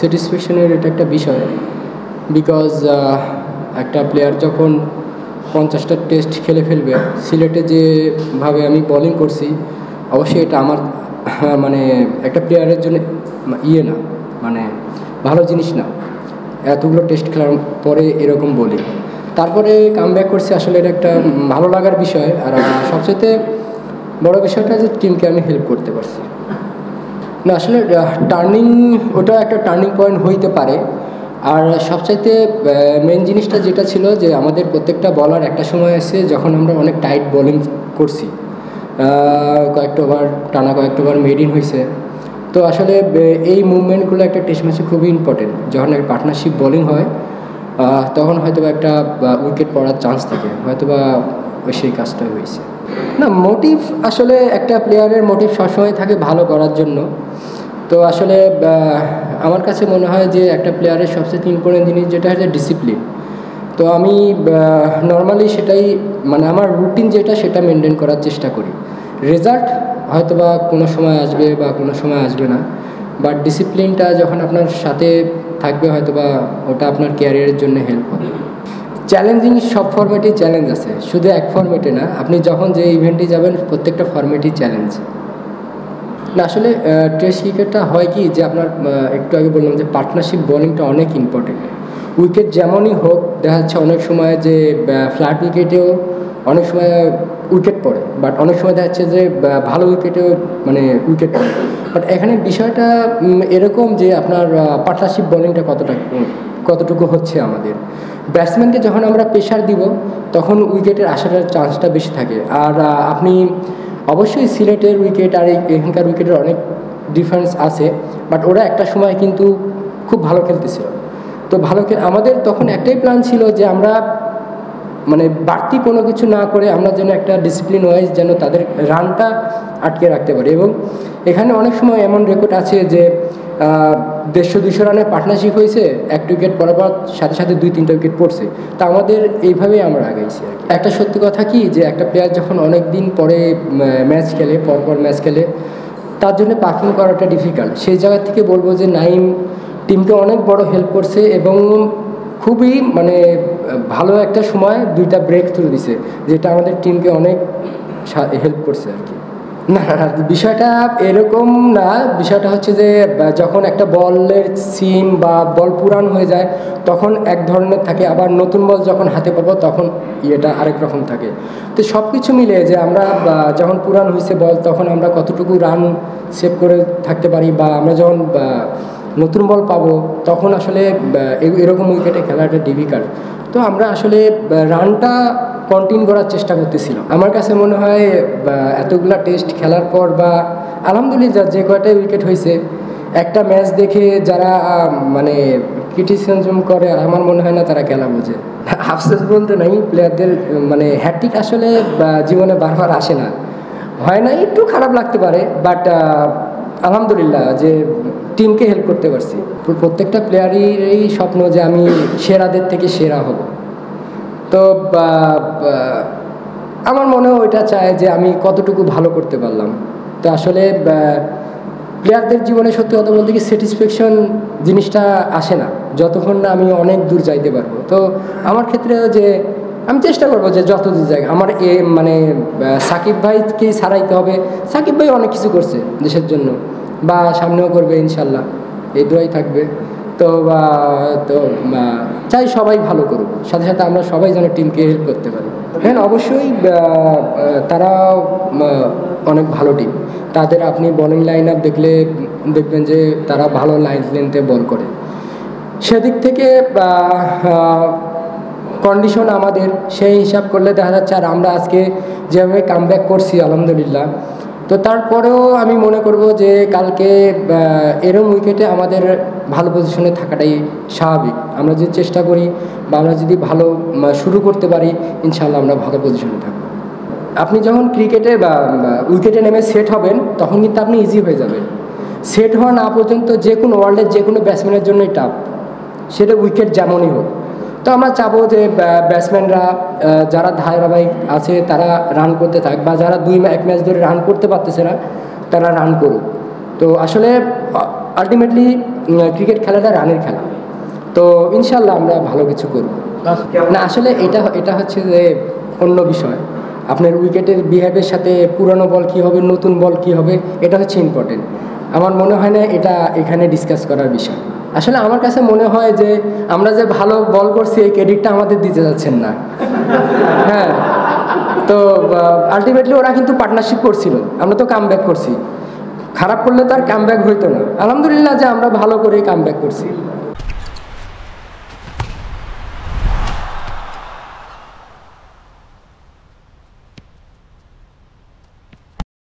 স্যাটিসফ্যাকশনের এটা একটা বিষয়, বিকজ একটা প্লেয়ার যখন 50টা টেস্ট খেলে ফেলবে, সিলেটে যেভাবে আমি বোলিং করছি, অবশ্যই এটা আমার মানে একটা প্লেয়ারের জন্য না, মানে ভালো জিনিস না। এতগুলো টেস্ট খেলার পরে এরকম বোলিং, তারপরে কামব্যাক করছি, আসলে এটা একটা ভালো লাগার বিষয়। আর সবচেয়ে বড় বিষয়টা যে টিমকে আমি হেল্প করতে পারছি। না আসলে ওটা একটা টার্নিং পয়েন্ট হইতে পারে। আর সবচাইতে মেন জিনিসটা যেটা ছিল যে আমাদের প্রত্যেকটা বলার একটা সময় এসে যখন আমরা অনেক টাইট বোলিং করছি, কয়েকটা ওভার মেড ইন হয়েছে, তো আসলে এই মুভমেন্টগুলো একটা টেস্ট ম্যাচে খুবই ইম্পর্টেন্ট। যখন একটা পার্টনারশিপ বোলিং হয় তখন হয়তো বা একটা উইকেট পড়ার চান্স থাকে, হয়তো বা সেই কাজটাই হয়েছে। না, মোটিভ আসলে একটা প্লেয়ারের মোটিভ সবসময় থাকে ভালো করার জন্য। তো আসলে আমার কাছে মনে হয় যে একটা প্লেয়ারের সবচেয়ে ইম্পর্টেন্ট জিনিস যেটা হচ্ছে ডিসিপ্লিন। তো আমি নর্মালি সেটাই, মানে আমার রুটিন যেটা সেটা মেনটেন করার চেষ্টা করি। রেজাল্ট হয়তো বা কোনো সময় আসবে বা কোনো সময় আসবে না, বাট ডিসিপ্লিনটা যখন আপনার সাথে থাকবে হয়তো বা ওটা আপনার ক্যারিয়ারের জন্য হেল্প হবে। চ্যালেঞ্জিং সব ফরম্যাটেই চ্যালেঞ্জ আছে, শুধু এক ফরম্যাটে না। আপনি যখন যে ইভেন্টে যাবেন প্রত্যেকটা ফরম্যাটেই চ্যালেঞ্জ। না আসলে টেস্ট ক্রিকেটটা হয় কি যে আপনার একটু আগে বললাম যে পার্টনারশিপ বোলিংটা অনেক ইম্পর্টেন্ট। উইকেট যেমনই হোক, দেখা যাচ্ছে অনেক সময় যে ফ্ল্যাট উইকেটেও অনেক সময় উইকেট পড়ে, বাট অনেক সময় দেখা যাচ্ছে যে ভালো উইকেটেও মানে উইকেট পড়ে। বাট এখানে বিষয়টা এরকম যে আপনার পার্টনারশিপ বোলিংটা কতটুকু হচ্ছে আমাদের ব্যাটসম্যানকে যখন আমরা প্রেশার দিব তখন উইকেটের আসার চান্সটা বেশি থাকে। আর আপনি অবশ্যই সিলেটের উইকেট আর এখানকার উইকেটের অনেক ডিফারেন্স আছে, বাট ওরা একটা সময় কিন্তু খুব ভালো খেলতেছিল। তো আমাদের তখন একটাই প্ল্যান ছিল যে আমরা মানে বাড়তি কোনো কিছু না করে আমরা যেন একটা ডিসিপ্লিন ওয়াইজ যেন তাদের রানটা আটকে রাখতে পারি। এবং এখানে অনেক সময় এমন রেকর্ড আছে যে 150-200 রানের পার্টনারশিপ হয়েছে, একটা উইকেট পড়ার পর সাথে সাথে 2-3টা উইকেট পড়ছে। তা আমাদের এইভাবেই আমরা আগাইছি আর কি। একটা সত্যি কথা কি যে একটা প্লেয়ার যখন অনেক দিন পরে ম্যাচ খেলে, পরপর ম্যাচ খেলে, তার জন্য পারফর্ম করাটা ডিফিকাল্ট। সেই জায়গা থেকে বলবো যে নাইম টিমকে অনেক বড় হেল্প করছে এবং খুবই মানে ভালো একটা সময় 2টা ব্রেক থ্রু দিছে, যেটা আমাদের টিমকে অনেক হেল্প করছে আর কি। না, বিষয়টা এরকম না। বিষয়টা হচ্ছে যে যখন একটা বলের সিম বা বল পুরান হয়ে যায় তখন এক ধরনের থাকে, আবার নতুন বল যখন হাতে পাবো তখন এটা আরেক রকম থাকে। তো সব কিছু মিলে যে আমরা যখন পুরান হয়েছে বল তখন আমরা কতটুকু রান সেভ করে থাকতে পারি, বা আমরা যখন নতুন বল পাবো তখন আসলে এরকম উইকেটে খেলাটা ডিফিকাল্ট। তো আমরা আসলে রানটা কন্টিনিউ করার চেষ্টা করতেছিলাম। আমার কাছে মনে হয় এতগুলা টেস্ট খেলার পর বা আলহামদুলিল্লাহ যে কয়টা উইকেট হয়েছে, একটা ম্যাচ দেখে যারা মানে ক্রিটিসিজম করে আমার মনে হয় না তারা খেলা বোঝে। আফসোস বলতে নাই, প্লেয়ারদের মানে হ্যাট্রিক আসলে জীবনে বারবার আসে না, হয় না, একটু খারাপ লাগতে পারে, বাট আলহামদুলিল্লাহ যে টিমকে হেল্প করতে পারছি। প্রত্যেকটা প্লেয়ারেরই স্বপ্ন যে আমি সেরাদের থেকে সেরা হব। তো আমার মনেও ওইটা চায় যে আমি কতটুকু ভালো করতে পারলাম। তো আসলে প্লেয়ারদের জীবনে সত্যি কথা বলতে কি স্যাটিসফ্যাকশন জিনিসটা আসে না যতক্ষণ না আমি অনেক দূর যাইতে পারবো। তো আমার ক্ষেত্রে যে আমি চেষ্টা করবো যে যত দূর যায় আমার মানে সাকিব ভাইকেই ছাড়াইতে হবে। সাকিব ভাই অনেক কিছু করছে দেশের জন্য, বা সামনেও করবে ইনশাল্লাহ, এই দোয়াই থাকবে। তো চাই সবাই ভালো করুক, সাথে সাথে আমরা সবাই যেন টিমকে হেল্প করতে পারি। হ্যাঁ, অবশ্যই তারা অনেক ভালো টিম। তাদের আপনি বোলিং লাইন আপ দেখবেন যে তারা ভালো লাইন লেন্থে বল করে। সেদিক থেকে কন্ডিশন আমাদের সেই হিসাব করলে দেখা যাচ্ছে, আর আমরা আজকে যেভাবে কামব্যাক করছি আলহামদুলিল্লাহ, তো তারপরেও আমি মনে করব যে কালকে এরম উইকেটে আমাদের ভালো পজিশনে থাকাটাই স্বাভাবিক। আমরা যদি চেষ্টা করি বা আমরা যদি ভালো শুরু করতে পারি, ইনশাল্লাহ আমরা ভালো পজিশনে থাকবো। আপনি যখন ক্রিকেটে বা উইকেটে নেমে সেট হবেন তখন কিন্তু আপনি ইজি হয়ে যাবেন। সেট হওয়া না পর্যন্ত যে কোনো ওয়ার্ল্ডের যে কোনো ব্যাটসম্যানের জন্যই টাফ, সেটা উইকেট যেমনই হোক। তো আমরা চাবো যে ব্যাটসম্যানরা যারা ধারাবাহিক আছে তারা রান করতে থাক, বা যারা এক ম্যাচ ধরে রান করতে পারতেছে না তারা রান করুক। তো আসলে আলটিমেটলি ক্রিকেট খেলাটা রানের খেলা, তো ইনশাল্লাহ আমরা ভালো কিছু করব না। আসলে এটা হচ্ছে যে অন্য বিষয়, আপনার উইকেটের বিহেভের সাথে পুরানো বল কী হবে, নতুন বল কী হবে, এটা হচ্ছে ইম্পর্টেন্ট। আমার মনে হয় না এটা এখানে ডিসকাস করার বিষয়। আসলে আমার কাছে মনে হয় যে আমরা যে ভালো বল করছি এই ক্রেডিটটা আমাদের দিতে যাচ্ছেন না। হ্যাঁ, তো আলটিমেটলি ওরা কিন্তু পার্টনারশিপ করছিল, আমরা তো কাম ব্যাক করছি। খারাপ করলে তো আর কাম ব্যাক হইতো না। আলহামদুলিল্লাহ যে আমরা ভালো করে কাম ব্যাক করছি।